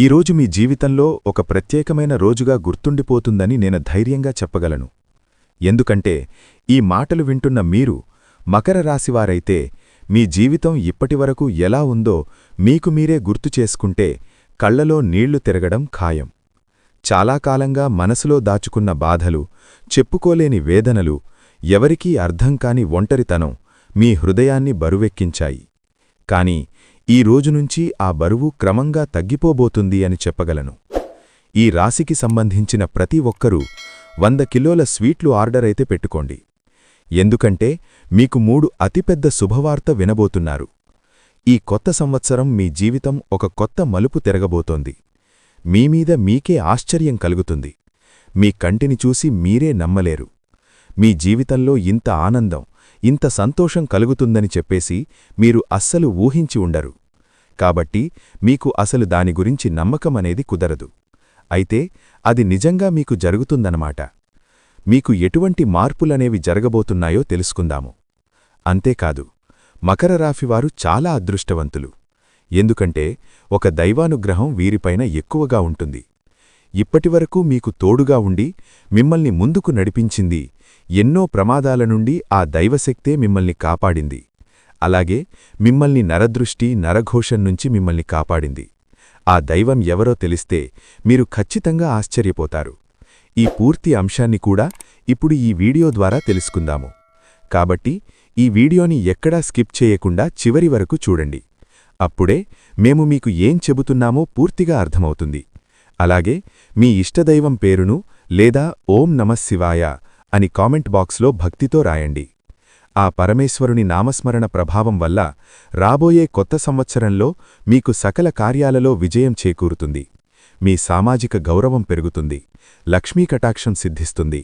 ఈరోజు మీ జీవితంలో ఒక ప్రత్యేకమైన రోజుగా గుర్తుండిపోతుందని నేను ధైర్యంగా చెప్పగలను. ఎందుకంటే ఈ మాటలు వింటున్న మీరు మకర రాశివారైతే మీ జీవితం ఇప్పటివరకు ఎలా ఉందో మీకు మీరే గుర్తు చేసుకుంటే కళ్లలో నీళ్లు తిరగడం ఖాయం. చాలా కాలంగా మనసులో దాచుకున్న బాధలు, చెప్పుకోలేని వేదనలు, ఎవరికీ అర్థం కాని ఒంటరితనం మీ హృదయాన్ని బరువెక్కించాయి. కాని ఈ రోజునుంచి ఆ బరువు క్రమంగా తగ్గిపోబోతుంది అని చెప్పగలను. ఈ రాశికి సంబంధించిన ప్రతి ఒక్కరూ 100 కిలోల స్వీట్లు ఆర్డర్ అయితే పెట్టుకోండి. ఎందుకంటే మీకు 3 అతిపెద్ద శుభవార్త వినబోతున్నారు. ఈ కొత్త సంవత్సరం మీ జీవితం ఒక కొత్త మలుపు తిరగబోతోంది. మీమీద మీకే ఆశ్చర్యం కలుగుతుంది. మీ కంటిని చూసి మీరే నమ్మలేరు. మీ జీవితంలో ఇంత ఆనందం, ఇంత సంతోషం కలుగుతుందని చెప్పేసి మీరు అస్సలు ఊహించి ఉండరు. కాబట్టి మీకు అసలు దాని గురించి నమ్మకమనేది కుదరదు. అయితే అది నిజంగా మీకు జరుగుతుందన్నమాట. మీకు ఎటువంటి మార్పులనేవి జరగబోతున్నాయో తెలుసుకుందాము. అంతేకాదు, మకర రాశివారు చాలా అదృష్టవంతులు. ఎందుకంటే ఒక దైవానుగ్రహం వీరిపైన ఎక్కువగా ఉంటుంది. ఇప్పటివరకు మీకు తోడుగా ఉండి మిమ్మల్ని ముందుకు నడిపించింది. ఎన్నో ప్రమాదాల నుండి ఆ దైవశక్తే మిమ్మల్ని కాపాడింది. అలాగే మిమ్మల్ని నరదృష్టి, నరఘోషం నుంచి మిమ్మల్ని కాపాడింది. ఆ దైవం ఎవరో తెలిస్తే మీరు ఖచ్చితంగా ఆశ్చర్యపోతారు. ఈ పూర్తి అంశాన్ని కూడా ఇప్పుడు ఈ వీడియో ద్వారా తెలుసుకుందాము. కాబట్టి ఈ వీడియోని ఎక్కడా స్కిప్ చేయకుండా చివరి వరకు చూడండి. అప్పుడే మేము మీకు ఏం చెబుతున్నామో పూర్తిగా అర్థమవుతుంది. అలాగే మీ ఇష్టదైవం పేరును లేదా ఓం నమఃశివాయ అని కామెంట్ బాక్స్లో భక్తితో రాయండి. ఆ పరమేశ్వరుని నామస్మరణ ప్రభావం వల్ల రాబోయే కొత్త సంవత్సరంలో మీకు సకల కార్యాలలో విజయం చేకూరుతుంది. మీ సామాజిక గౌరవం పెరుగుతుంది. లక్ష్మీ కటాక్షం సిద్ధిస్తుంది.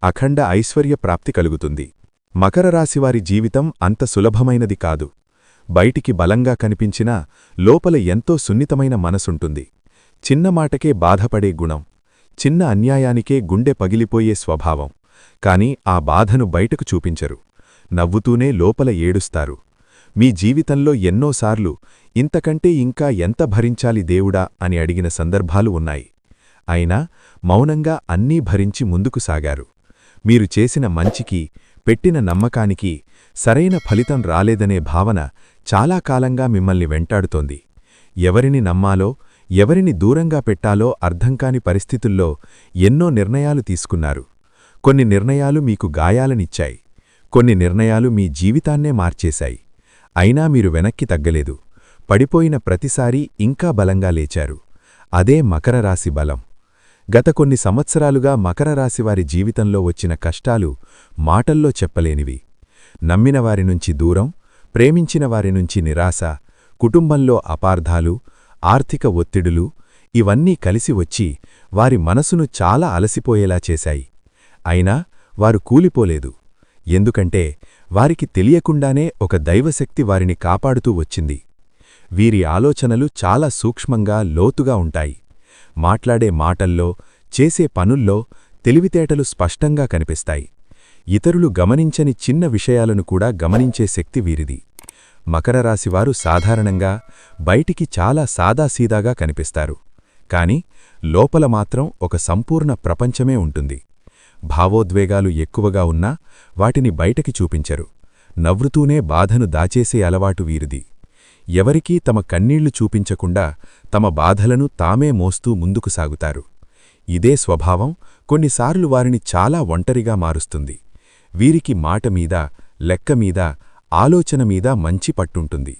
అఖండ ఐశ్వర్య ప్రాప్తి కలుగుతుంది. మకర రాశివారి జీవితం అంత సులభమైనది కాదు. బయటికి బలంగా కనిపించినా లోపల ఎంతో సున్నితమైన మనసుంటుంది. చిన్న మాటకే బాధపడే గుణం, చిన్న అన్యాయానికే గుండె పగిలిపోయే స్వభావం. కాని ఆ బాధను బయటకు చూపించరు. నవ్వుతూనే లోపల ఏడుస్తారు. మీ జీవితంలో ఎన్నోసార్లు ఇంతకంటే ఇంకా ఎంత భరించాలి దేవుడా అని అడిగిన సందర్భాలు ఉన్నాయి. అయినా మౌనంగా అన్నీ భరించి ముందుకు సాగారు. మీరు చేసిన మంచికి, పెట్టిన నమ్మకానికి సరైన ఫలితం రాలేదనే భావన చాలా కాలంగా మిమ్మల్ని వెంటాడుతోంది. ఎవరిని నమ్మాలో, ఎవరిని దూరంగా పెట్టాలో అర్థంకాని పరిస్థితుల్లో ఎన్నో నిర్ణయాలు తీసుకున్నారు. కొన్ని నిర్ణయాలు మీకు గాయాలనిచ్చాయి. కొన్ని నిర్ణయాలు మీ జీవితాన్నే మార్చేశాయి. అయినా మీరు వెనక్కి తగ్గలేదు. పడిపోయిన ప్రతిసారీ ఇంకా బలంగా లేచారు. అదే మకర రాశి బలం. గత కొన్ని సంవత్సరాలుగా మకర రాశివారి జీవితంలో వచ్చిన కష్టాలు మాటల్లో చెప్పలేనివి. నమ్మిన వారి నుంచి దూరం, ప్రేమించిన వారి నుంచి నిరాశ, కుటుంబంలో అపార్థాలు, ఆర్థిక ఒత్తిడులు ఇవన్నీ కలిసి వచ్చి వారి మనసును చాలా అలసిపోయేలా చేశాయి. అయినా వారు కూలిపోలేదు. ఎందుకంటే వారికి తెలియకుండానే ఒక దైవశక్తి వారిని కాపాడుతూ వచ్చింది. వీరి ఆలోచనలు చాలా సూక్ష్మంగా, లోతుగా ఉంటాయి. మాట్లాడే మాటల్లో, చేసే పనుల్లో తెలివితేటలు స్పష్టంగా కనిపిస్తాయి. ఇతరులు గమనించని చిన్న విషయాలను కూడా గమనించే శక్తి వీరిది. మకర రాశివారు సాధారణంగా బయటికి చాలా సాదాసీదాగా కనిపిస్తారు. కాని లోపల మాత్రం ఒక సంపూర్ణ ప్రపంచమే ఉంటుంది. భావోద్వేగాలు ఎక్కువగా ఉన్నా వాటిని బయటకి చూపించరు. నవ్వుతూనే బాధను దాచేసే అలవాటు వీరిది. ఎవరికీ తమ కన్నీళ్లు చూపించకుండా తమ బాధలను తామే మోస్తూ ముందుకు సాగుతారు. ఇదే స్వభావం కొన్నిసార్లు వారిని చాలా ఒంటరిగా మారుస్తుంది. వీరికి మాటమీద, లెక్కమీద, ఆలోచనమీద మంచి పట్టుంటుంది.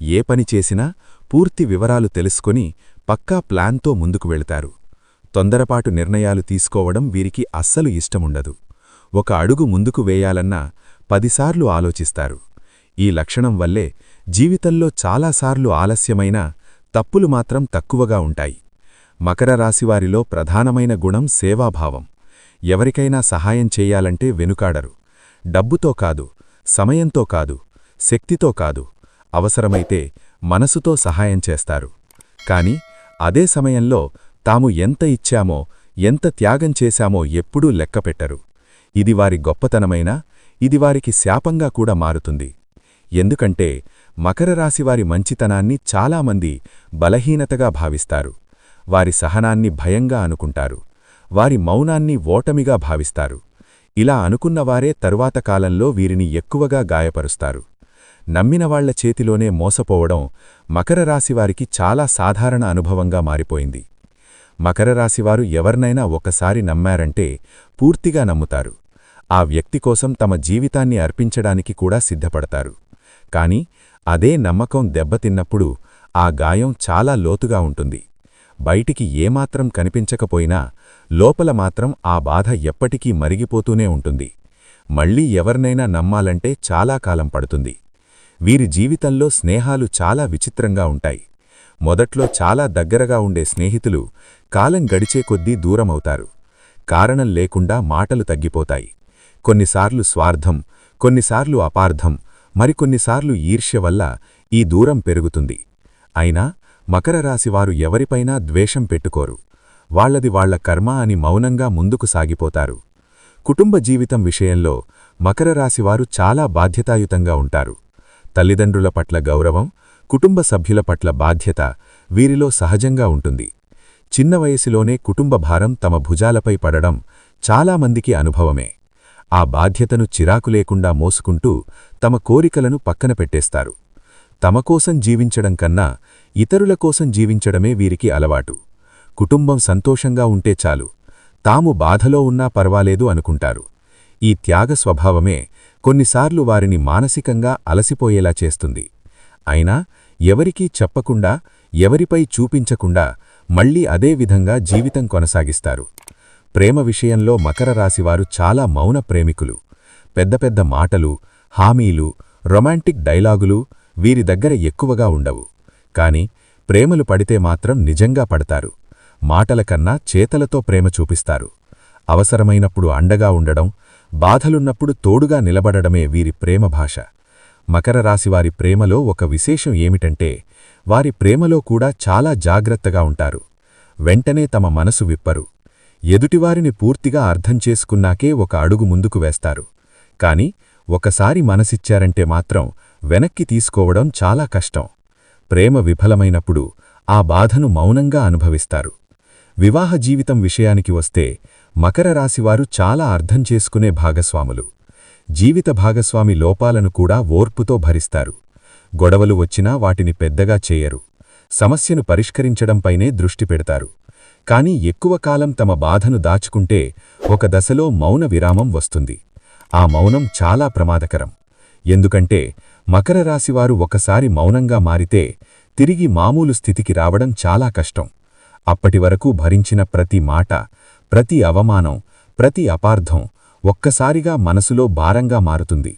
ఏ పని చేసినా పూర్తి వివరాలు తెలుసుకొని పక్కా ప్లాన్తో ముందుకు వెళతారు. తొందరపాటు నిర్ణయాలు తీసుకోవడం వీరికి అస్సలు ఇష్టముండదు. ఒక అడుగు ముందుకు వేయాలన్నా 10 సార్లు ఆలోచిస్తారు. ఈ లక్షణం వల్లే జీవితంలో చాలాసార్లు ఆలస్యమైనా తప్పులు మాత్రం తక్కువగా ఉంటాయి. మకర రాశివారిలో ప్రధానమైన గుణం సేవాభావం. ఎవరికైనా సహాయం చెయ్యాలంటే వెనుకాడరు. డబ్బుతో కాదు, సమయంతో కాదు, శక్తితో కాదు, అవసరమైతే మనసుతో సహాయం చేస్తారు. కాని అదే సమయంలో తాము ఎంత ఇచ్చామో, ఎంత త్యాగం చేశామో ఎప్పుడూ లెక్కపెట్టరు. ఇది వారి గొప్పతనమైనా ఇది వారికి శాపంగా కూడా మారుతుంది. ఎందుకంటే మకర రాశివారి మంచితనాన్ని చాలామంది బలహీనతగా భావిస్తారు. వారి సహనాన్ని భయంగా అనుకుంటారు. వారి మౌనాన్ని ఓటమిగా భావిస్తారు. ఇలా అనుకున్నవారే తరువాత కాలంలో వీరిని ఎక్కువగా గాయపరుస్తారు. నమ్మినవాళ్ల చేతిలోనే మోసపోవడం మకర రాశివారికి చాలా సాధారణ అనుభవంగా మారిపోయింది. మకర రాశివారు ఎవరినైనా ఒకసారి నమ్మారంటే పూర్తిగా నమ్ముతారు. ఆ వ్యక్తి కోసం తమ జీవితాన్ని అర్పించడానికి కూడా సిద్ధపడతారు. కాని అదే నమ్మకం దెబ్బతిన్నప్పుడు ఆ గాయం చాలా లోతుగా ఉంటుంది. బయటికి ఏమాత్రం కనిపించకపోయినా లోపల మాత్రం ఆ బాధ ఎప్పటికీ మరిగిపోతూనే ఉంటుంది. మళ్లీ ఎవరినైనా నమ్మాలంటే చాలా కాలం పడుతుంది. వీరి జీవితంలో స్నేహాలు చాలా విచిత్రంగా ఉంటాయి. మొదట్లో చాలా దగ్గరగా ఉండే స్నేహితులు కాలం గడిచే కొద్దీ దూరమవుతారు. కారణం లేకుండా మాటలు తగ్గిపోతాయి. కొన్నిసార్లు స్వార్థం, కొన్నిసార్లు అపార్థం, మరికొన్నిసార్లు ఈర్ష్య వల్ల ఈ దూరం పెరుగుతుంది. అయినా మకర రాశివారు ఎవరిపైనా ద్వేషం పెట్టుకోరు. వాళ్లది వాళ్ల కర్మ అని మౌనంగా ముందుకు సాగిపోతారు. కుటుంబ జీవితం విషయంలో మకర రాశివారు చాలా బాధ్యతాయుతంగా ఉంటారు. తల్లిదండ్రుల పట్ల గౌరవం, కుటుంబ సభ్యుల పట్ల బాధ్యత వీరిలో సహజంగా ఉంటుంది. చిన్న వయసులోనే కుటుంబ భారం తమ భుజాలపై పడడం చాలామందికి అనుభవమే. ఆ బాధ్యతను చిరాకు లేకుండా మోసుకుంటూ తమ కోరికలను పక్కన పెట్టేస్తారు. తమకోసం జీవించడం కన్నా ఇతరుల కోసం జీవించడమే వీరికి అలవాటు. కుటుంబం సంతోషంగా ఉంటే చాలు, తాము బాధలో ఉన్నా పర్వాలేదు అనుకుంటారు. ఈ త్యాగ స్వభావమే కొన్నిసార్లు వారిని మానసికంగా అలసిపోయేలా చేస్తుంది. అయినా ఎవరికీ చెప్పకుండా, ఎవరిపై చూపించకుండా మళ్లీ అదే విధంగా జీవితం కొనసాగిస్తారు. ప్రేమ విషయంలో మకర రాశివారు చాలా మౌన ప్రేమికులు. పెద్ద పెద్ద మాటలు, హామీలు, రొమాంటిక్ డైలాగులు వీరి దగ్గర ఎక్కువగా ఉండవు. కాని ప్రేమలు పడితే మాత్రం నిజంగా పడతారు. మాటల కన్నా చేతలతో ప్రేమ చూపిస్తారు. అవసరమైనప్పుడు అండగా ఉండడం, బాధలున్నప్పుడు తోడుగా నిలబడడమే వీరి ప్రేమ భాష. మకర రాశివారి ప్రేమలో ఒక విశేషం ఏమిటంటే వారి ప్రేమలో కూడా చాలా జాగ్రత్తగా ఉంటారు. వెంటనే తమ మనసు విప్పరు. ఎదుటివారిని పూర్తిగా అర్థం చేసుకున్నాకే ఒక అడుగు ముందుకు వేస్తారు. కాని ఒకసారి మనసిచ్చారంటే మాత్రం వెనక్కి తీసుకోవడం చాలా కష్టం. ప్రేమ విఫలమైనప్పుడు ఆ బాధను మౌనంగా అనుభవిస్తారు. వివాహ జీవితం విషయానికి వస్తే మకర రాశివారు చాలా అర్థం చేసుకునే భాగస్వాములు. జీవిత భాగస్వామి లోపాలను కూడా ఓర్పుతో భరిస్తారు. గొడవలు వచ్చినా వాటిని పెద్దగా చేయరు. సమస్యను పరిష్కరించడంపైనే దృష్టి పెడతారు. కాని ఎక్కువ కాలం తమ బాధను దాచుకుంటే ఒక దశలో మౌన విరామం వస్తుంది. ఆ మౌనం చాలా ప్రమాదకరం. ఎందుకంటే మకర రాశివారు ఒకసారి మౌనంగా మారితే తిరిగి మామూలు స్థితికి రావడం చాలా కష్టం. అప్పటివరకు భరించిన ప్రతి మాట, ప్రతి అవమానం, ప్రతి అపార్థం ఒక్కసారిగా మనసులో భారంగా మారుతుంది.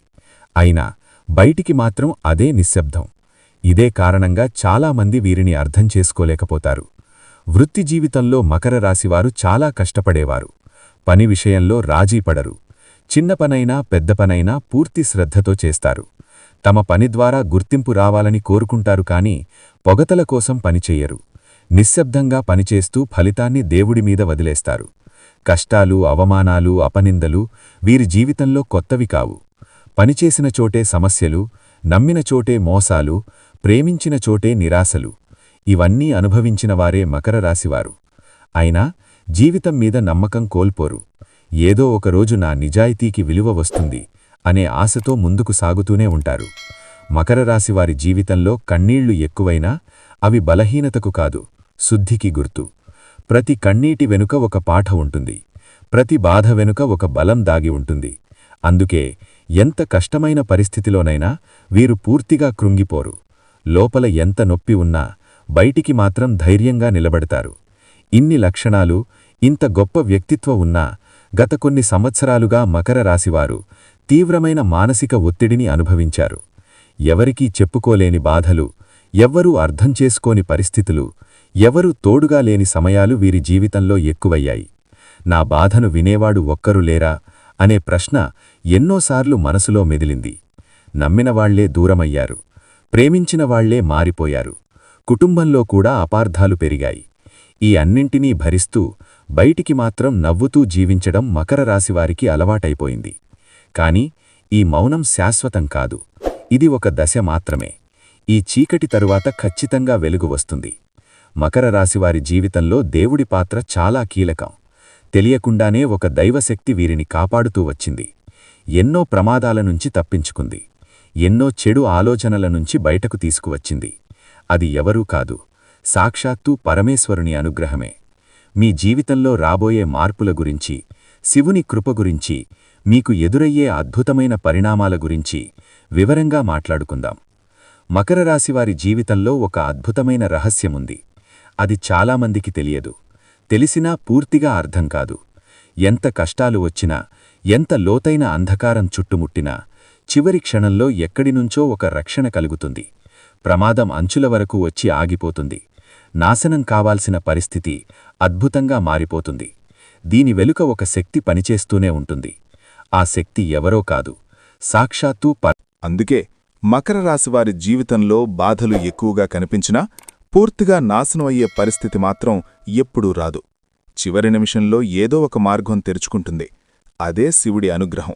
అయినా బయటికి మాత్రం అదే నిశ్శబ్దం. ఇదే కారణంగా చాలామంది వీరిని అర్థం చేసుకోలేకపోతారు. వృత్తి జీవితంలో మకర రాశివారు చాలా కష్టపడేవారు. పని విషయంలో రాజీపడరు. చిన్న పనైనా పెద్ద పనైనా పూర్తి శ్రద్ధతో చేస్తారు. తమ పని ద్వారా గుర్తింపు రావాలని కోరుకుంటారు. కాని పొగతల కోసం పనిచెయ్యరు. నిశ్శబ్దంగా పనిచేస్తూ ఫలితాన్ని దేవుడి మీద వదిలేస్తారు. కష్టాలు, అవమానాలు, అపనిందలు వీరి జీవితంలో కొత్తవి కావు. పనిచేసిన చోటే సమస్యలు, నమ్మిన చోటే మోసాలు, ప్రేమించిన చోటే నిరాశలు ఇవన్నీ అనుభవించినవారే మకర రాశివారు. అయినా జీవితం మీద నమ్మకం కోల్పోరు. ఏదో ఒకరోజు నా నిజాయితీకి విలువ వస్తుంది అనే ఆశతో ముందుకు సాగుతూనే ఉంటారు. మకర రాశివారి జీవితంలో కన్నీళ్లు ఎక్కువైనా అవి బలహీనతకు కాదు, శుద్ధికి గుర్తు. ప్రతి కన్నీటి వెనుక ఒక పాఠ ఉంటుంది. ప్రతి బాధ వెనుక ఒక బలం దాగి ఉంటుంది. అందుకే ఎంత కష్టమైన పరిస్థితిలోనైనా వీరు పూర్తిగా కృంగిపోరు. లోపల ఎంత నొప్పి ఉన్నా బయటికి మాత్రం ధైర్యంగా నిలబడతారు. ఇన్ని లక్షణాలు, ఇంత గొప్ప వ్యక్తిత్వం ఉన్నా గత కొన్ని సంవత్సరాలుగా మకర రాశివారు తీవ్రమైన మానసిక ఒత్తిడిని అనుభవించారు. ఎవరికీ చెప్పుకోలేని బాధలు, ఎవ్వరూ అర్థం చేసుకోని పరిస్థితులు, ఎవరూ తోడుగా లేని సమయాలు వీరి జీవితంలో ఎక్కువయ్యాయి. నా బాధను వినేవాడు ఒక్కరు లేరా అనే ప్రశ్న ఎన్నోసార్లు మనసులో మెదిలింది. నమ్మినవాళ్లే దూరమయ్యారు. ప్రేమించిన వాళ్లే మారిపోయారు. కుటుంబంలో కూడా అపార్థాలు పెరిగాయి. ఈ అన్నింటినీ భరిస్తూ బయటికి మాత్రం నవ్వుతూ జీవించడం మకర రాశివారికి అలవాటైపోయింది. కాని ఈ మౌనం శాశ్వతం కాదు. ఇది ఒక దశ మాత్రమే. ఈ చీకటి తరువాత ఖచ్చితంగా వెలుగు వస్తుంది. మకర రాశివారి జీవితంలో దేవుడి పాత్ర చాలా కీలకం. తెలియకుండానే ఒక దైవశక్తి వీరిని కాపాడుతూ వచ్చింది. ఎన్నో ప్రమాదాల నుంచి తప్పించుకుంది. ఎన్నో చెడు ఆలోచనల నుంచి బయటకు తీసుకువచ్చింది. అది ఎవరూ కాదు, సాక్షాత్తూ పరమేశ్వరుని అనుగ్రహమే. మీ జీవితంలో రాబోయే మార్పుల గురించి, శివుని కృప గురించి, మీకు ఎదురయ్యే అద్భుతమైన పరిణామాల గురించి వివరంగా మాట్లాడుకుందాం. మకర రాశివారి జీవితంలో ఒక అద్భుతమైన రహస్యముంది. అది చాలామందికి తెలియదు. తెలిసినా పూర్తిగా అర్థం కాదు. ఎంత కష్టాలు వచ్చినా, ఎంత లోతైన అంధకారం చుట్టుముట్టినా, చివరి క్షణంలో ఎక్కడినుంచో ఒక రక్షణ కలుగుతుంది. ప్రమాదం అంచుల వరకు వచ్చి ఆగిపోతుంది. నాశనం కావాల్సిన పరిస్థితి అద్భుతంగా మారిపోతుంది. దీని వెనుక ఒక శక్తి పనిచేస్తూనే ఉంటుంది. ఆ శక్తి ఎవరో కాదు, సాక్షాత్తూ అందుకే మకర రాశివారి జీవితంలో బాధలు ఎక్కువగా కనిపించినా పూర్తిగా నాశనం అయ్యే పరిస్థితి మాత్రం ఎప్పుడూ రాదు. చివరి నిమిషంలో ఏదో ఒక మార్గం తెరుచుకుంటుంది. అదే శివుడి అనుగ్రహం.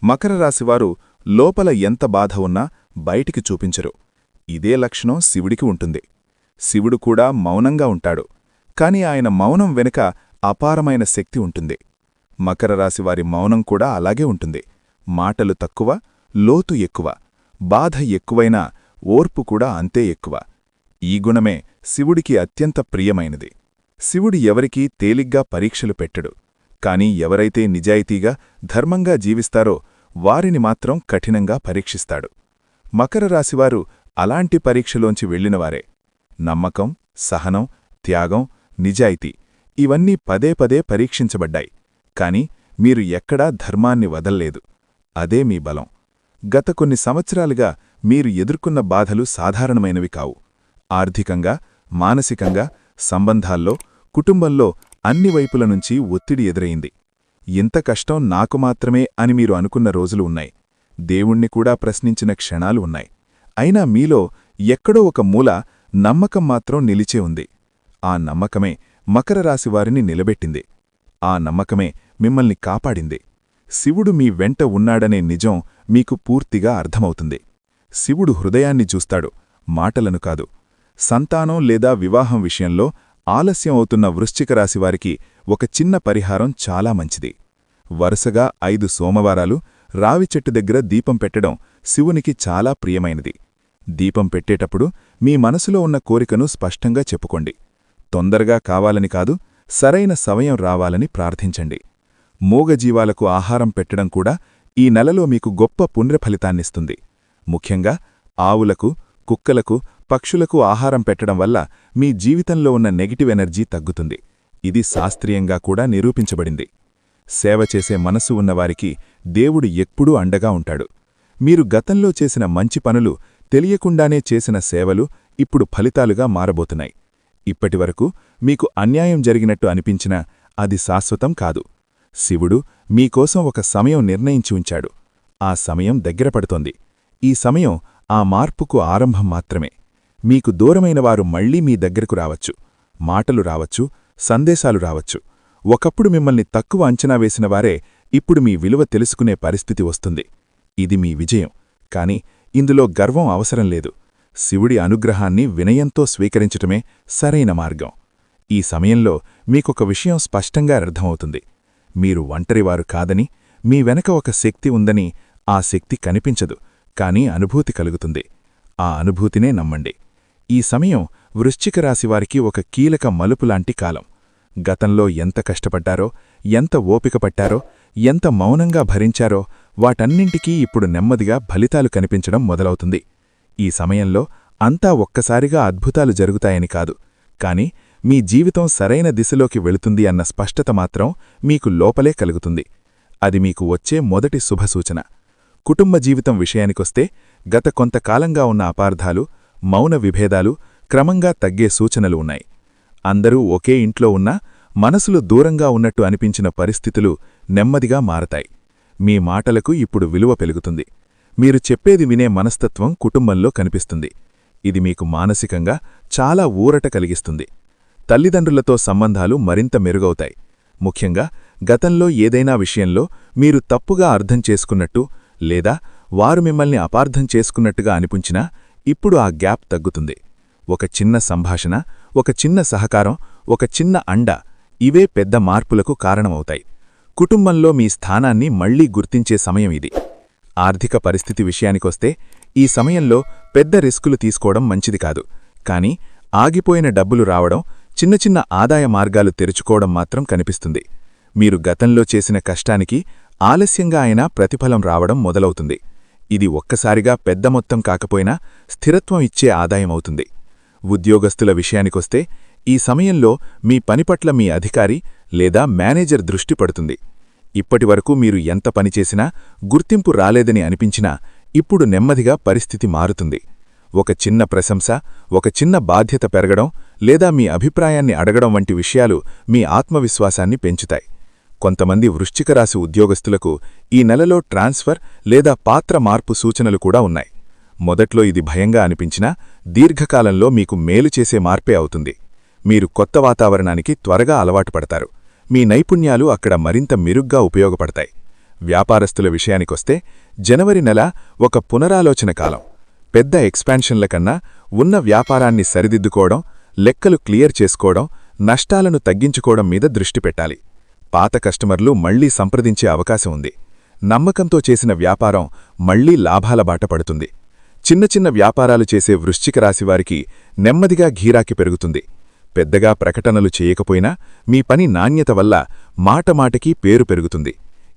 మకర రాశివారు లోపల ఎంత బాధ ఉన్నా బయటికి చూపించరు. ఇదే లక్షణం శివుడికి ఉంటుంది. శివుడు కూడా మౌనంగా ఉంటాడు, కాని ఆయన మౌనం వెనుక అపారమైన శక్తి ఉంటుంది. మకర రాశివారి మౌనం కూడా అలాగే ఉంటుంది. మాటలు తక్కువ, లోతు ఎక్కువ. బాధ ఎక్కువైనా ఓర్పు కూడా అంతే ఎక్కువ. ఈ గుణమే శివుడికి అత్యంత ప్రియమైనది. శివుడు ఎవరికీ తేలిగ్గా పరీక్షలు పెట్టడు. కాని ఎవరైతే నిజాయితీగా, ధర్మంగా జీవిస్తారో వారిని మాత్రం కఠినంగా పరీక్షిస్తాడు. మకర రాశివారు అలాంటి పరీక్షలోంచి వెళ్లినవారే. నమ్మకం, సహనం, త్యాగం, నిజాయితీ ఇవన్నీ పదే పదే పరీక్షించబడ్డాయి. కాని మీరు ఎక్కడా ధర్మాన్ని వదల్లేదు. అదే మీ బలం. గత కొన్ని సంవత్సరాలుగా మీరు ఎదుర్కొన్న బాధలు సాధారణమైనవి కావు. ఆర్థికంగా, మానసికంగా, సంబంధాల్లో, కుటుంబంలో అన్ని వైపుల నుంచి ఒత్తిడి ఎదురైంది. ఇంత కష్టం నాకు మాత్రమే అని మీరు అనుకున్న రోజులు ఉన్నాయి. దేవుణ్ణి కూడా ప్రశ్నించిన క్షణాలు ఉన్నాయి. అయినా మీలో ఎక్కడో ఒక మూల నమ్మకం మాత్రం నిలిచే ఉంది. ఆ నమ్మకమే మకర రాశివారిని నిలబెట్టింది. ఆ నమ్మకమే మిమ్మల్ని కాపాడింది. శివుడు మీ వెంట ఉన్నాడనే నిజం మీకు పూర్తిగా అర్థమవుతుంది. శివుడు హృదయాన్ని చూస్తాడు, మాటలను కాదు. సంతానం లేదా వివాహం విషయంలో ఆలస్యం అవుతున్న వృశ్చిక రాశివారికి ఒక చిన్న పరిహారం చాలా మంచిది. వరుసగా 5 సోమవారాలు రావి చెట్టు దగ్గర దీపం పెట్టడం శివునికి చాలా ప్రియమైనది. దీపం పెట్టేటప్పుడు మీ మనసులో ఉన్న కోరికను స్పష్టంగా చెప్పుకోండి. తొందరగా కావాలని కాదు, సరైన సమయం రావాలని ప్రార్థించండి. మూగజీవాలకు ఆహారం పెట్టడం కూడా ఈ నెలలో మీకు గొప్ప పుణ్యఫలితాన్నిస్తుంది. ముఖ్యంగా ఆవులకు, కుక్కలకు, పక్షులకు ఆహారం పెట్టడం వల్ల మీ జీవితంలో ఉన్న నెగిటివ్ ఎనర్జీ తగ్గుతుంది. ఇది శాస్త్రీయంగా కూడా నిరూపించబడింది. సేవ చేసే మనసు ఉన్నవారికి దేవుడు ఎప్పుడూ అండగా ఉంటాడు. మీరు గతంలో చేసిన మంచి పనులు, తెలియకుండానే చేసిన సేవలు ఇప్పుడు ఫలితాలుగా మారబోతున్నాయి. ఇప్పటివరకు మీకు అన్యాయం జరిగినట్టు అనిపించినా అది శాశ్వతం కాదు. శివుడు మీకోసం ఒక సమయం నిర్ణయించి ఉంచాడు. ఆ సమయం దగ్గరపడుతోంది. ఈ సమయం ఆ మార్పుకు ఆరంభం మాత్రమే. మీకు దూరమైనవారు మళ్లీ మీ దగ్గరకు రావచ్చు. మాటలు రావచ్చు, సందేశాలు రావచ్చు. ఒకప్పుడు మిమ్మల్ని తక్కువ అంచనా వేసినవారే ఇప్పుడు మీ విలువ తెలుసుకునే పరిస్థితి వస్తుంది. ఇది మీ విజయం. కాని ఇందులో గర్వం అవసరం లేదు. శివుడి అనుగ్రహాన్ని వినయంతో స్వీకరించటమే సరైన మార్గం. ఈ సమయంలో మీకొక విషయం స్పష్టంగా అర్థమవుతుంది. మీరు ఒంటరివారు కాదని, మీ వెనక ఒక శక్తి ఉందని. ఆ శక్తి కనిపించదు, కాని అనుభూతి కలుగుతుంది. ఆ అనుభూతినే నమ్మండి. ఈ సమయం వృశ్చిక రాశివారికి ఒక కీలక మలుపులాంటి కాలం. గతంలో ఎంత కష్టపడ్డారో, ఎంత ఓపిక పట్టారో, ఎంత మౌనంగా భరించారో వాటన్నింటికీ ఇప్పుడు నెమ్మదిగా ఫలితాలు కనిపించడం మొదలవుతుంది. ఈ సమయంలో అంతా ఒక్కసారిగా అద్భుతాలు జరుగుతాయని కాదు, కాని మీ జీవితం సరైన దిశలోకి వెళుతుంది అన్న స్పష్టత మాత్రం మీకు లోపలే కలుగుతుంది. అది మీకు వచ్చే మొదటి శుభసూచన. కుటుంబ జీవితం విషయానికొస్తే గత కొంతకాలంగా ఉన్న అపార్థాలు, మౌన విభేదాలు క్రమంగా తగ్గే సూచనలు ఉన్నాయి. అందరూ ఒకే ఇంట్లో ఉన్నా మనసులు దూరంగా ఉన్నట్టు అనిపించిన పరిస్థితులు నెమ్మదిగా మారతాయి. మీ మాటలకు ఇప్పుడు విలువ పెరుగుతుంది. మీరు చెప్పేది వినే మనస్తత్వం కుటుంబంలో కనిపిస్తుంది. ఇది మీకు మానసికంగా చాలా ఊరట కలిగిస్తుంది. తల్లిదండ్రులతో సంబంధాలు మరింత మెరుగవుతాయి. ముఖ్యంగా గతంలో ఏదైనా విషయంలో మీరు తప్పుగా అర్థం చేసుకున్నట్టు లేదా వారు మిమ్మల్ని అపార్థం చేసుకున్నట్టుగా అనిపించినా ఇప్పుడు ఆ గ్యాప్ తగ్గుతుంది. ఒక చిన్న సంభాషణ, ఒక చిన్న సహకారం, ఒక చిన్న అండ ఇవే పెద్ద మార్పులకు కారణమవుతాయి. కుటుంబంలో మీ స్థానాన్ని మళ్లీ గుర్తించే సమయం ఇది. ఆర్థిక పరిస్థితి విషయానికొస్తే ఈ సమయంలో పెద్ద రిస్కులు తీసుకోవడం మంచిది కాదు. కానీ ఆగిపోయిన డబ్బులు రావడం, చిన్న చిన్న ఆదాయ మార్గాలు తెరుచుకోవడం మాత్రం కనిపిస్తుంది. మీరు గతంలో చేసిన కష్టానికి ఆలస్యంగా అయినా ప్రతిఫలం రావడం మొదలవుతుంది. ఇది ఒక్కసారిగా పెద్ద మొత్తం కాకపోయినా స్థిరత్వం ఇచ్చే ఆదాయమవుతుంది. ఉద్యోగస్తుల విషయానికొస్తే ఈ సమయంలో మీ పనిపట్ల మీ అధికారి లేదా మేనేజర్ దృష్టి పడుతుంది. ఇప్పటివరకు మీరు ఎంత పనిచేసినా గుర్తింపు రాలేదని అనిపించినా ఇప్పుడు నెమ్మదిగా పరిస్థితి మారుతుంది. ఒక చిన్న ప్రశంస, ఒక చిన్న బాధ్యత పెరగడం లేదా మీ అభిప్రాయాన్ని అడగడం వంటి విషయాలు మీ ఆత్మవిశ్వాసాన్ని పెంచుతాయి. కొంతమంది వృశ్చిక రాశి ఉద్యోగస్తులకు ఈ నెలలో ట్రాన్స్ఫర్ లేదా పాత్ర మార్పు సూచనలు కూడా ఉన్నాయి. మొదట్లో ఇది భయంగా అనిపించినా దీర్ఘకాలంలో మీకు మేలు చేసే మార్పే అవుతుంది. మీరు కొత్త వాతావరణానికి త్వరగా అలవాటు పడతారు. మీ నైపుణ్యాలు అక్కడ మరింత మెరుగ్గా ఉపయోగపడతాయి. వ్యాపారస్తుల విషయానికొస్తే జనవరి నెల ఒక పునరాలోచన కాలం. పెద్ద ఎక్స్పాన్షన్ల కన్నా ఉన్న వ్యాపారాన్ని సరిదిద్దుకోవడం, లెక్కలు క్లియర్ చేసుకోవడం, నష్టాలను తగ్గించుకోవడం మీద దృష్టి పెట్టాలి. పాత కస్టమర్లు మళ్లీ సంప్రదించే అవకాశం ఉంది. నమ్మకంతో చేసిన వ్యాపారం మళ్లీ లాభాల బాట పడుతుంది. చిన్న చిన్న వ్యాపారాలు చేసే వృశ్చిక రాశివారికి నెమ్మదిగా గిరాకీ పెరుగుతుంది. పెద్దగా ప్రకటనలు చేయకపోయినా మీ పని నాణ్యత వల్ల మాటమాటకీ పేరు పెరుగుతుంది.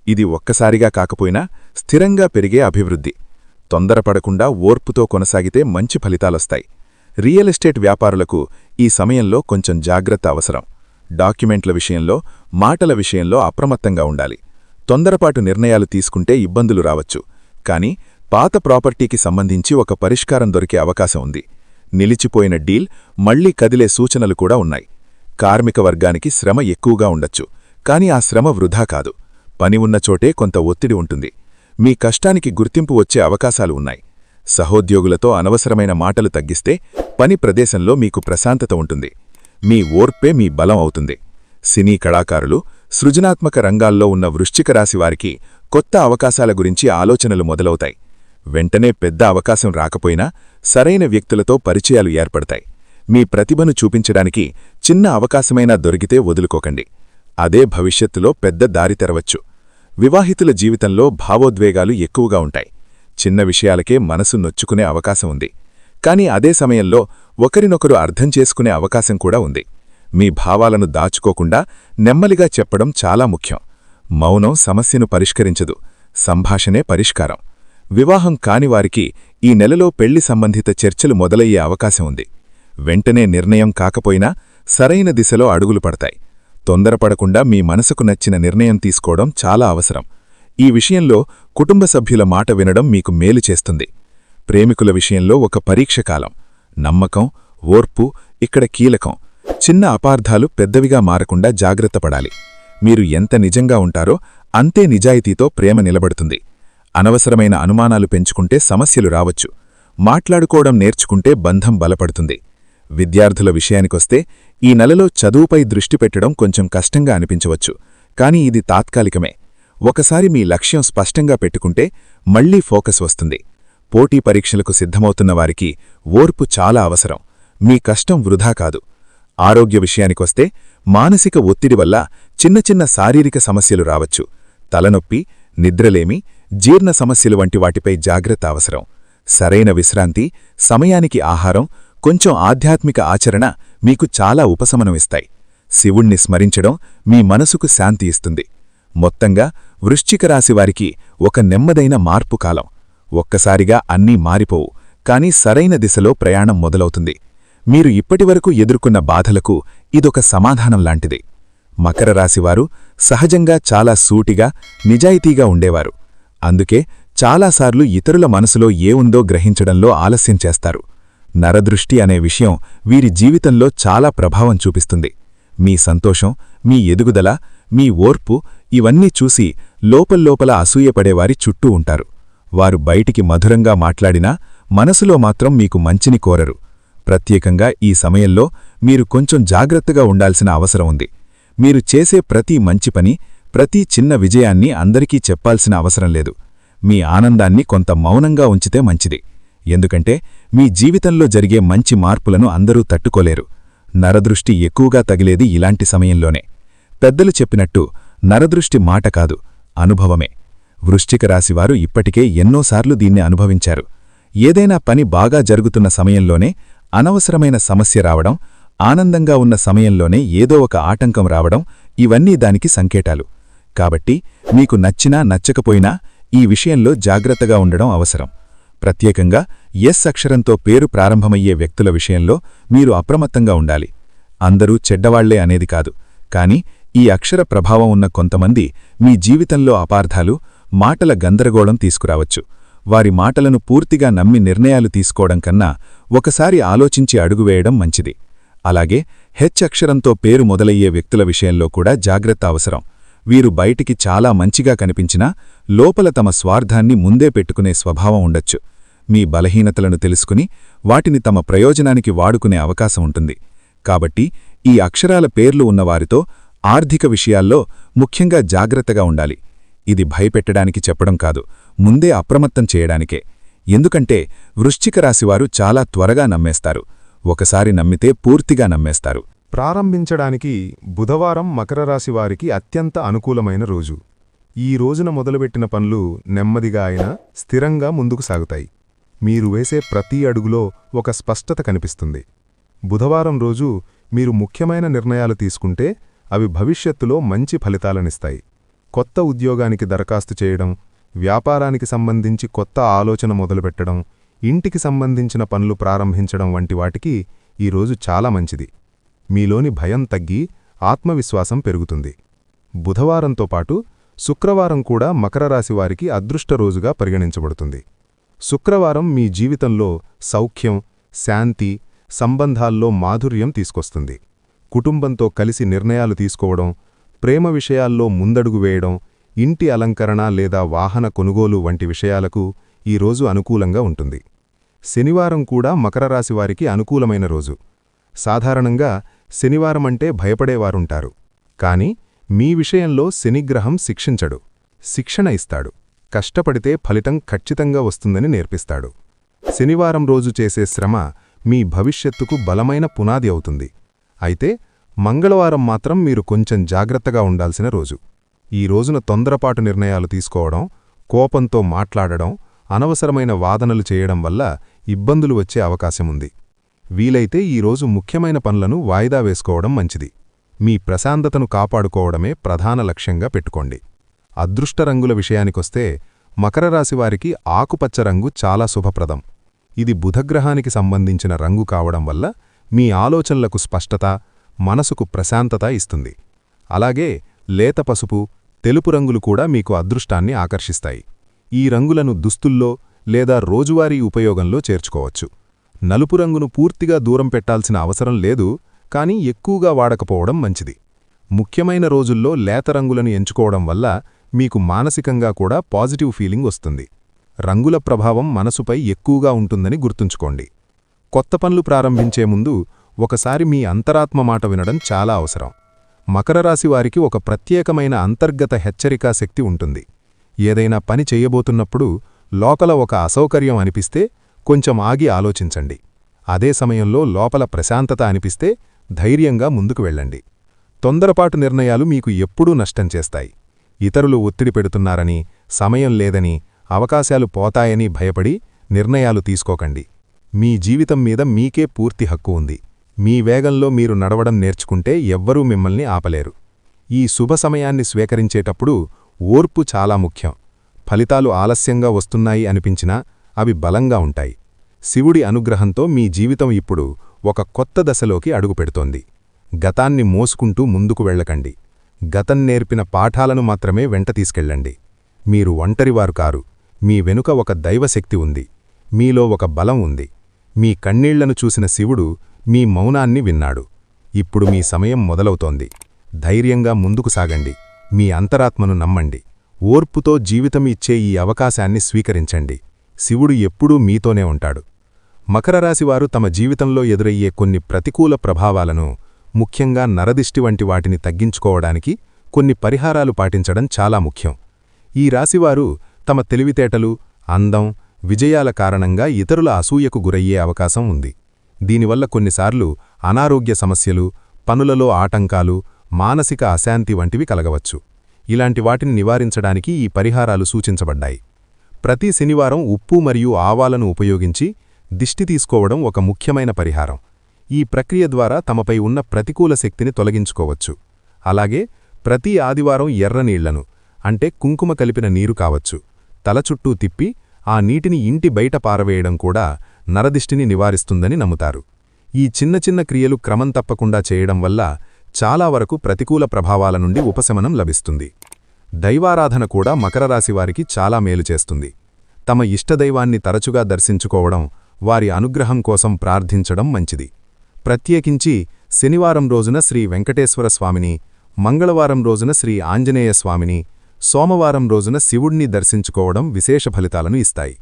ఇది ఒక్కసారిగా కాకపోయినా స్థిరంగా పెరిగే అభివృద్ధి. తొందరపడకుండా ఓర్పుతో కొనసాగితే మంచి ఫలితాలొస్తాయి. రియల్ ఎస్టేట్ వ్యాపారులకు ఈ సమయంలో కొంచెం జాగ్రత్త అవసరం. డాక్యుమెంట్ల విషయంలో, మాటల విషయంలో అప్రమత్తంగా ఉండాలి. తొందరపాటు నిర్ణయాలు తీసుకుంటే ఇబ్బందులు రావచ్చు. కానీ పాత ప్రాపర్టీకి సంబంధించి ఒక పరిష్కారం దొరికే అవకాశం ఉంది. నిలిచిపోయిన డీల్ మళ్లీ కదిలే సూచనలు కూడా ఉన్నాయి. కార్మిక వర్గానికి శ్రమ ఎక్కువగా ఉండొచ్చు, కానీ ఆ శ్రమ వృధా కాదు. పని ఉన్న చోటే కొంత ఒత్తిడి ఉంటుంది. మీ కష్టానికి గుర్తింపు వచ్చే అవకాశాలు ఉన్నాయి. సహోద్యోగులతో అనవసరమైన మాటలు తగ్గిస్తే పని ప్రదేశంలో మీకు ప్రశాంతత ఉంటుంది. మీ ఓర్పే మీ బలం అవుతుంది. సినీ కళాకారులు, సృజనాత్మక రంగాల్లో ఉన్న వృశ్చిక రాశివారికి కొత్త అవకాశాల గురించి ఆలోచనలు మొదలవుతాయి. వెంటనే పెద్ద అవకాశం రాకపోయినా సరైన వ్యక్తులతో పరిచయాలు ఏర్పడతాయి. మీ ప్రతిభను చూపించడానికి చిన్న అవకాశమైనా దొరికితే వదులుకోకండి. అదే భవిష్యత్తులో పెద్ద దారి తెరవచ్చు. వివాహితుల జీవితంలో భావోద్వేగాలు ఎక్కువగా ఉంటాయి. చిన్న విషయాలకే మనసు నొచ్చుకునే అవకాశం ఉంది. కానీ అదే సమయంలో ఒకరినొకరు అర్థం చేసుకునే అవకాశం కూడా ఉంది. మీ భావాలను దాచుకోకుండా నెమ్మలిగా చెప్పడం చాలా ముఖ్యం. మౌనం సమస్యను పరిష్కరించదు, సంభాషణే పరిష్కారం. వివాహం కానివారికి ఈ నెలలో పెళ్లి సంబంధిత చర్చలు మొదలయ్యే అవకాశం ఉంది. వెంటనే నిర్ణయం కాకపోయినా సరైన దిశలో అడుగులు పడతాయి. తొందరపడకుండా మీ మనసుకు నచ్చిన నిర్ణయం తీసుకోవడం చాలా అవసరం. ఈ విషయంలో కుటుంబ సభ్యుల మాట వినడం మీకు మేలు చేస్తుంది. ప్రేమికుల విషయంలో ఒక పరీక్షకాలం. నమ్మకం, ఓర్పు ఇక్కడ కీలకం. చిన్న అపార్థాలు పెద్దవిగా మారకుండా జాగ్రత్త పడాలి. మీరు ఎంత నిజంగా ఉంటారో అంతే నిజాయితీతో ప్రేమ నిలబడుతుంది. అనవసరమైన అనుమానాలు పెంచుకుంటే సమస్యలు రావచ్చు. మాట్లాడుకోవడం నేర్చుకుంటే బంధం బలపడుతుంది. విద్యార్థుల విషయానికొస్తే ఈ నెలలో చదువుపై దృష్టి పెట్టడం కొంచెం కష్టంగా అనిపించవచ్చు. కానీ ఇది తాత్కాలికమే. ఒకసారి మీ లక్ష్యం స్పష్టంగా పెట్టుకుంటే మళ్లీ ఫోకస్ వస్తుంది. పోటీ పరీక్షలకు సిద్ధమవుతున్న వారికి ఓర్పు చాలా అవసరం. మీ కష్టం వృధా కాదు. ఆరోగ్య విషయానికొస్తే మానసిక ఒత్తిడి వల్ల చిన్న చిన్న శారీరక సమస్యలు రావచ్చు. తలనొప్పి, నిద్రలేమి, జీర్ణ సమస్యలు వంటి వాటిపై జాగ్రత్త అవసరం. సరైన విశ్రాంతి, సమయానికి ఆహారం, కొంచెం ఆధ్యాత్మిక ఆచరణ మీకు చాలా ఉపశమనమిస్తాయి. శివుణ్ణి స్మరించడం మీ మనసుకు శాంతి ఇస్తుంది. మొత్తంగా వృశ్చిక రాశివారికి ఒక నెమ్మదైన మార్పు కాలం. ఒక్కసారిగా అన్నీ మారిపోవు, కానీ సరైన దిశలో ప్రయాణం మొదలవుతుంది. మీరు ఇప్పటివరకు ఎదుర్కొన్న బాధలకు ఇదొక సమాధానం లాంటిది. మకర రాశివారు సహజంగా చాలా సూటిగా, నిజాయితీగా ఉండేవారు. అందుకే చాలాసార్లు ఇతరుల మనసులో ఏముందో గ్రహించడంలో ఆలస్యం చేస్తారు. నరదృష్టి అనే విషయం వీరి జీవితంలో చాలా ప్రభావం చూపిస్తుంది. మీ సంతోషం, మీ ఎదుగుదల, మీ ఓర్పు ఇవన్నీ చూసి లోపల్లోపల అసూయపడేవారి చుట్టూ ఉంటారు. వారు బయటికి మధురంగా మాట్లాడినా మనసులో మాత్రం మీకు మంచిని కోరరు. ప్రత్యేకంగా ఈ సమయంలో మీరు కొంచెం జాగ్రత్తగా ఉండాల్సిన అవసరం ఉంది. మీరు చేసే ప్రతి మంచి పని, ప్రతి చిన్న విజయాన్ని అందరికీ చెప్పాల్సిన అవసరం లేదు. మీ ఆనందాన్ని కొంత మౌనంగా ఉంచితే మంచిది. ఎందుకంటే మీ జీవితంలో జరిగే మంచి మార్పులను అందరూ తట్టుకోలేరు. నరదృష్టి ఎక్కువగా తగిలేది ఇలాంటి సమయంలోనే. పెద్దలు చెప్పినట్టు నరదృష్టి మాట కాదు, అనుభవమే. వృశ్చిక రాశివారు ఇప్పటికే ఎన్నోసార్లు దీన్ని అనుభవించారు. ఏదైనా పని బాగా జరుగుతున్న సమయంలోనే అనవసరమైన సమస్య రావడం, ఆనందంగా ఉన్న సమయంలోనే ఏదో ఒక ఆటంకం రావడం, ఇవన్నీ దానికి సంకేతాలు. కాబట్టి మీకు నచ్చినా నచ్చకపోయినా ఈ విషయంలో జాగ్రత్తగా ఉండడం అవసరం. ప్రత్యేకంగా ఎస్ అక్షరంతో పేరు ప్రారంభమయ్యే వ్యక్తుల విషయంలో మీరు అప్రమత్తంగా ఉండాలి. అందరూ చెడ్డవాళ్లే అనేది కాదు, కాని ఈ అక్షర ప్రభావం ఉన్న కొంతమంది మీ జీవితంలో అపార్థాలు, మాటల గందరగోళం తీసుకురావచ్చు. వారి మాటలను పూర్తిగా నమ్మి నిర్ణయాలు తీసుకోవడం కన్నా ఒకసారి ఆలోచించి అడుగువేయడం మంచిది. అలాగే హెచ్ అక్షరంతో పేరు మొదలయ్యే వ్యక్తుల విషయంలో కూడా జాగ్రత్త అవసరం. వీరు బయటికి చాలా మంచిగా కనిపించినా లోపల తమ స్వార్థాన్ని ముందే పెట్టుకునే స్వభావం ఉండొచ్చు. మీ బలహీనతలను తెలుసుకుని వాటిని తమ ప్రయోజనానికి వాడుకునే అవకాశం ఉంటుంది. కాబట్టి ఈ అక్షరాల పేర్లు ఉన్నవారితో ఆర్థిక విషయాల్లో ముఖ్యంగా జాగ్రత్తగా ఉండాలి. ఇది భయపెట్టడానికి చెప్పడం కాదు, ముందే అప్రమత్తం చేయడానికే. ఎందుకంటే వృశ్చిక రాశివారు చాలా త్వరగా నమ్మేస్తారు. ఒకసారి నమ్మితే పూర్తిగా నమ్మేస్తారు. ప్రారంభించడానికి బుధవారం మకర రాశివారికి అత్యంత అనుకూలమైన రోజు. ఈ రోజున మొదలుపెట్టిన పనులు నెమ్మదిగా అయినా స్థిరంగా ముందుకు సాగుతాయి. మీరు వేసే ప్రతి అడుగులో ఒక స్పష్టత కనిపిస్తుంది. బుధవారం రోజు మీరు ముఖ్యమైన నిర్ణయాలు తీసుకుంటే అవి భవిష్యత్తులో మంచి ఫలితాలనిస్తాయి. కొత్త ఉద్యోగానికి దరఖాస్తు చేయడం, వ్యాపారానికి సంబంధించి కొత్త ఆలోచన మొదలుపెట్టడం, ఇంటికి సంబంధించిన పనులు ప్రారంభించడం వంటి వాటికి ఈరోజు చాలా మంచిది. మీలోని భయం తగ్గి ఆత్మవిశ్వాసం పెరుగుతుంది. బుధవారంతో పాటు శుక్రవారం కూడా మకర రాశివారికి అదృష్ట రోజుగా పరిగణించబడుతుంది. శుక్రవారం మీ జీవితంలో సౌఖ్యం, శాంతి, సంబంధాల్లో మాధుర్యం తీసుకొస్తుంది. కుటుంబంతో కలిసి నిర్ణయాలు తీసుకోవడం, ప్రేమ విషయాల్లో ముందడుగు వేయడం, ఇంటి అలంకరణ లేదా వాహన కొనుగోలు వంటి విషయాలకు ఈరోజు అనుకూలంగా ఉంటుంది. శనివారం కూడా మకర రాశివారికి అనుకూలమైన రోజు. సాధారణంగా శనివారమంటే భయపడేవారుంటారు. కాని మీ విషయంలో శనిగ్రహం శిక్షించడు, శిక్షణ ఇస్తాడు. కష్టపడితే ఫలితం ఖచ్చితంగా వస్తుందని నేర్పిస్తాడు. శనివారం రోజు చేసే శ్రమ మీ భవిష్యత్తుకు బలమైన పునాది అవుతుంది. అయితే మంగళవారం మాత్రం మీరు కొంచెం జాగ్రత్తగా ఉండాల్సిన రోజు. ఈ రోజున తొందరపాటు నిర్ణయాలు తీసుకోవడం, కోపంతో మాట్లాడడం, అనవసరమైన వాదనలు చేయడం వల్ల ఇబ్బందులు వచ్చే అవకాశముంది. వీలైతే ఈరోజు ముఖ్యమైన పనులను వాయిదా వేసుకోవడం మంచిది. మీ ప్రశాంతతను కాపాడుకోవడమే ప్రధాన లక్ష్యంగా పెట్టుకోండి. అదృష్ట రంగుల విషయానికొస్తే మకర రాశివారికి ఆకుపచ్చ రంగు చాలా శుభప్రదం. ఇది బుధగ్రహానికి సంబంధించిన రంగు కావడం వల్ల మీ ఆలోచనలకు స్పష్టత, మనసుకు ప్రశాంతత ఇస్తుంది. అలాగే లేత పసుపు, తెలుపు రంగులు కూడా మీకు అదృష్టాన్ని ఆకర్షిస్తాయి. ఈ రంగులను దుస్తుల్లో లేదా రోజువారీ ఉపయోగంలో చేర్చుకోవచ్చు. నలుపు రంగును పూర్తిగా దూరం పెట్టాల్సిన అవసరం లేదు, కానీ ఎక్కువగా వాడకపోవడం మంచిది. ముఖ్యమైన రోజుల్లో లేత రంగులను ఎంచుకోవడం వల్ల మీకు మానసికంగా కూడా పాజిటివ్ ఫీలింగ్ వస్తుంది. రంగుల ప్రభావం మనసుపై ఎక్కువగా ఉంటుందని గుర్తుంచుకోండి. కొత్త పనులు ప్రారంభించే ముందు ఒకసారి మీ అంతరాత్మ మాట వినడం చాలా అవసరం. మకర రాశి వారికి ఒక ప్రత్యేకమైన అంతర్గత హెచ్చరికా శక్తి ఉంటుంది. ఏదైనా పని చెయ్యబోతున్నప్పుడు లోపల ఒక అసౌకర్యం అనిపిస్తే కొంచెం ఆగి ఆలోచించండి. అదే సమయంలో లోపల ప్రశాంతత అనిపిస్తే ధైర్యంగా ముందుకు వెళ్ళండి. తొందరపాటు నిర్ణయాలు మీకు ఎప్పుడూ నష్టం చేస్తాయి. ఇతరులు ఒత్తిడి పెడుతున్నారని, సమయం లేదని, అవకాశాలు పోతాయని భయపడి నిర్ణయాలు తీసుకోకండి. మీ జీవితం మీద మీకే పూర్తి హక్కు ఉంది. మీ వేగంలో మీరు నడవడం నేర్చుకుంటే ఎవ్వరూ మిమ్మల్ని ఆపలేరు. ఈ శుభ సమయాన్ని స్వీకరించేటప్పుడు ఓర్పు చాలా ముఖ్యం. ఫలితాలు ఆలస్యంగా వస్తున్నాయి అనిపించినా అవి బలంగా ఉంటాయి. శివుడి అనుగ్రహంతో మీ జీవితం ఇప్పుడు ఒక కొత్త దశలోకి అడుగుపెడుతోంది. గతాన్ని మోసుకుంటూ ముందుకు వెళ్ళకండి. గతం నేర్పిన పాఠాలను మాత్రమే వెంట తీసుకెళ్ళండి. మీరు ఒంటరివారు కారు. మీ వెనుక ఒక దైవశక్తి ఉంది. మీలో ఒక బలం ఉంది. మీ కన్నీళ్లను చూసిన శివుడు మీ మౌనాన్ని విన్నాడు. ఇప్పుడు మీ సమయం మొదలవుతోంది. ధైర్యంగా ముందుకు సాగండి. మీ అంతరాత్మను నమ్మండి. ఓర్పుతో జీవితం ఇచ్చే ఈ అవకాశాన్ని స్వీకరించండి. శివుడు ఎప్పుడూ మీతోనే ఉంటాడు. మకర రాశివారు తమ జీవితంలో ఎదురయ్యే కొన్ని ప్రతికూల ప్రభావాలను, ముఖ్యంగా నరదిష్టి వంటి వాటిని తగ్గించుకోవడానికి కొన్ని పరిహారాలు పాటించడం చాలా ముఖ్యం. ఈ రాశివారు తమ తెలివితేటలు, అందం, విజయాల కారణంగా ఇతరుల అసూయకు గురయ్యే అవకాశం ఉంది. దీనివల్ల కొన్నిసార్లు అనారోగ్య సమస్యలు, పనులలో ఆటంకాలు, మానసిక అశాంతి వంటివి కలగవచ్చు. ఇలాంటి వాటిని నివారించడానికి ఈ పరిహారాలు సూచించబడ్డాయి. ప్రతి శనివారం ఉప్పు మరియు ఆవాలను ఉపయోగించి దిష్టి తీసుకోవడం ఒక ముఖ్యమైన పరిహారం. ఈ ప్రక్రియ ద్వారా తమపై ఉన్న ప్రతికూల శక్తిని తొలగించుకోవచ్చు. అలాగే ప్రతి ఆదివారం ఎర్రనీళ్లను, అంటే కుంకుమ కలిపిన నీరు కావచ్చు, తల చుట్టూ తిప్పి ఆ నీటిని ఇంటి బయట పారవేయడం కూడా నరదిష్టిని నివారిస్తుందని నమ్ముతారు. ఈ చిన్న చిన్న క్రియలు క్రమం తప్పకుండా చేయడం వల్ల చాలా వరకు ప్రతికూల ప్రభావాల నుండి ఉపశమనం లభిస్తుంది. దైవారాధన కూడా మకరరాశివారికి చాలా మేలు చేస్తుంది. తమ ఇష్టదైవాన్ని తరచుగా దర్శించుకోవడం, వారి అనుగ్రహం కోసం ప్రార్థించడం మంచిది. ప్రత్యేకించి శనివారం రోజున శ్రీ వెంకటేశ్వర స్వామిని, మంగళవారం రోజున శ్రీ ఆంజనేయ స్వామిని, సోమవారం రోజున శివుణ్ణి దర్శించుకోవడం విశేష ఫలితాలను ఇస్తాయి.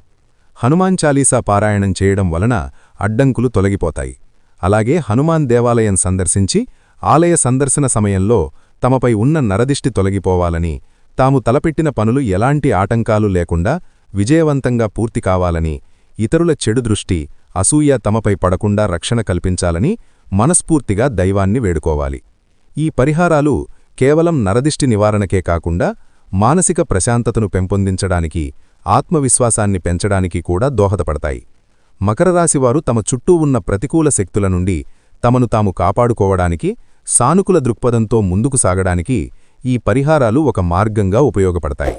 హనుమాన్ చాలీసా పారాయణం చేయడం వలన అడ్డంకులు తొలగిపోతాయి. అలాగే హనుమాన్ దేవాలయం సందర్శించి ఆలయ సందర్శన సమయంలో తమపై ఉన్న నరదిష్టి తొలగిపోవాలని, తాము తలపెట్టిన పనులు ఎలాంటి ఆటంకాలు లేకుండా విజయవంతంగా పూర్తి కావాలని, ఇతరుల చెడు దృష్టి, అసూయ తమపై పడకుండా రక్షణ కల్పించాలని మనస్ఫూర్తిగా దైవాన్ని వేడుకోవాలి. ఈ పరిహారాలు కేవలం నరదిష్టి నివారణకే కాకుండా మానసిక ప్రశాంతతను పెంపొందించడానికి, ఆత్మవిశ్వాసాన్ని పెంచడానికి కూడా దోహదపడతాయి. మకరరాశివారు తమ చుట్టూ ఉన్న ప్రతికూల శక్తుల నుండి తమను తాము కాపాడుకోవడానికి, సానుకూల దృక్పథంతో ముందుకు సాగడానికి ఈ పరిహారాలు ఒక మార్గంగా ఉపయోగపడతాయి.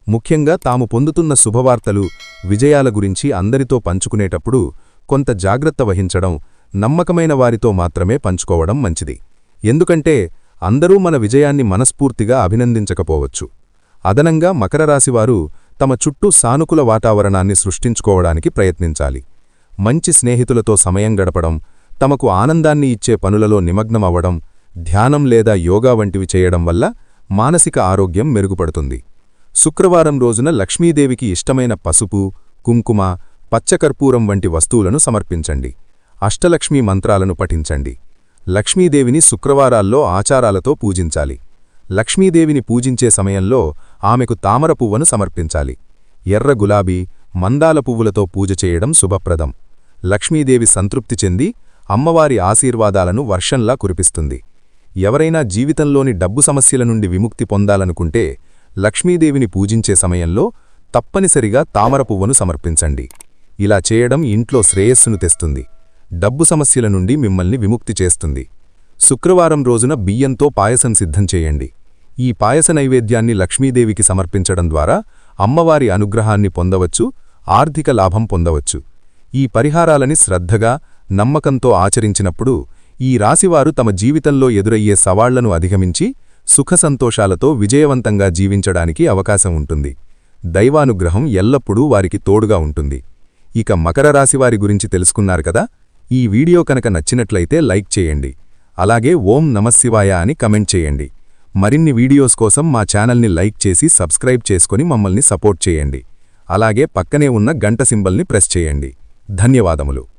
ముఖ్యంగా తాము పొందుతున్న శుభవార్తలు, విజయాల గురించి అందరితో పంచుకునేటప్పుడు కొంత జాగ్రత్త వహించడం, నమ్మకమైన వారితో మాత్రమే పంచుకోవడం మంచిది. ఎందుకంటే అందరూ మన విజయాన్ని మనస్ఫూర్తిగా అభినందించకపోవచ్చు. అదనంగా మకరరాశివారు తమ చుట్టూ సానుకూల వాతావరణాన్ని సృష్టించుకోవడానికి ప్రయత్నించాలి. మంచి స్నేహితులతో సమయం గడపడం, తమకు ఆనందాన్ని ఇచ్చే పనులలో నిమగ్నమవ్వడం, ధ్యానం లేదా యోగా వంటివి చేయడం వల్ల మానసిక ఆరోగ్యం మెరుగుపడుతుంది. శుక్రవారం రోజున లక్ష్మీదేవికి ఇష్టమైన పసుపు, కుంకుమ, పచ్చకర్పూరం వంటి వస్తువులను సమర్పించండి. అష్టలక్ష్మీ మంత్రాలను పఠించండి. లక్ష్మీదేవిని శుక్రవారాల్లో ఆచారాలతో పూజించాలి. లక్ష్మీదేవిని పూజించే సమయంలో ఆమెకు తామర పువ్వును సమర్పించాలి. ఎర్ర గులాబీ, మందాల పువ్వులతో పూజ చేయడం శుభప్రదం. లక్ష్మీదేవి సంతృప్తి చెంది అమ్మవారి ఆశీర్వాదాలను వర్షంలా కురిపిస్తుంది. ఎవరైనా జీవితంలోని డబ్బు సమస్యల నుండి విముక్తి పొందాలనుకుంటే లక్ష్మీదేవిని పూజించే సమయంలో తప్పనిసరిగా తామర పువ్వును సమర్పించండి. ఇలా చేయడం ఇంట్లో శ్రేయస్సును తెస్తుంది, డబ్బు సమస్యల నుండి మిమ్మల్ని విముక్తి చేస్తుంది. శుక్రవారం రోజున బియ్యంతో పాయసం సిద్ధం చేయండి. ఈ పాయస నైవేద్యాన్ని లక్ష్మీదేవికి సమర్పించడం ద్వారా అమ్మవారి అనుగ్రహాన్ని పొందవచ్చు, ఆర్థిక లాభం పొందవచ్చు. ఈ పరిహారాలని శ్రద్ధగా, నమ్మకంతో ఆచరించినప్పుడు ఈ రాశివారు తమ జీవితంలో ఎదురయ్యే సవాళ్లను అధిగమించి సుఖసంతోషాలతో విజయవంతంగా జీవించడానికి అవకాశం ఉంటుంది. దైవానుగ్రహం ఎల్లప్పుడూ వారికి తోడుగా ఉంటుంది. ఇక మకరరాశివారి గురించి తెలుసుకున్నారు కదా. ఈ వీడియో కనుక నచ్చినట్లయితే లైక్ చేయండి. అలాగే ఓం నమఃశివాయ అని కమెంట్ చేయండి. మరిన్ని వీడియోస్ కోసం మా ఛానల్ని లైక్ చేసి సబ్స్క్రైబ్ చేసుకుని మమ్మల్ని సపోర్ట్ చేయండి. అలాగే పక్కనే ఉన్న గంట సింబల్ని ప్రెస్ చేయండి. ధన్యవాదములు.